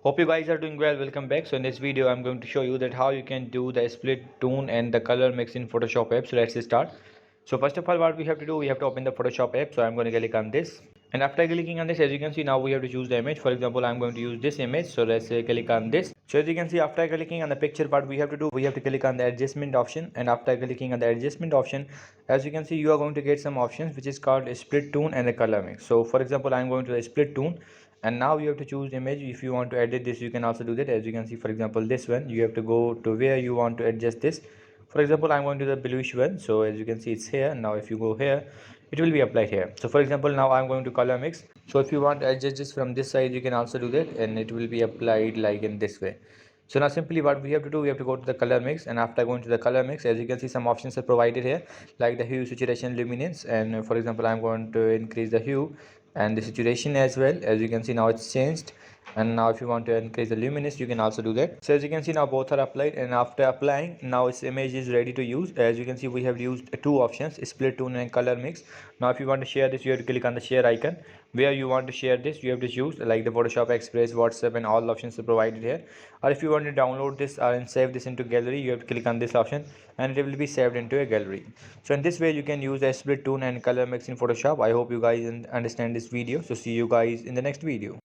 Hope you guys are doing well. Welcome back. So in this video I'm going to show you that how you can do the split tone and the color mix in Photoshop app. So let's start. So first of all, what we have to do, we have to open the Photoshop app. So I'm going to click on this, and after clicking on this, as you can see, now we have to choose the image. For example, I'm going to use this image. So let's click on this. So as you can see, after clicking on the picture, what we have to do, we have to click on the adjustment option, and after clicking on the adjustment option, as you can see, you are going to get some options which is called split tone and the color mix. So for example, I'm going to the split tone, and now you have to choose image. If you want to edit this, you can also do that. As you can see, for example, this one, you have to go to where you want to adjust this. For example, I'm going to the bluish one. So as you can see, it's here. Now if you go here, it will be applied here. So for example, now I'm going to color mix. So if you want to adjust this from this side, you can also do that, and it will be applied like in this way. So now simply what we have to do, we have to go to the color mix, and after going to the color mix, as you can see, some options are provided here, like the hue, saturation, luminance. And for example, I'm going to increase the hue and the saturation as well. As you can see, now it's changed. And now if you want to increase the luminance, you can also do that. So as you can see, now both are applied, and after applying, now its image is ready to use. As you can see, we have used two options, split tone and color mix. Now if you want to share this, you have to click on the share icon. Where you want to share this, you have to choose, like the Photoshop, Express, WhatsApp, and all options are provided here. Or if you want to download this and save this into gallery, you have to click on this option, and it will be saved into a gallery. So in this way you can use a split tone and color mix in Photoshop. I hope you guys understand this video. So see you guys in the next video.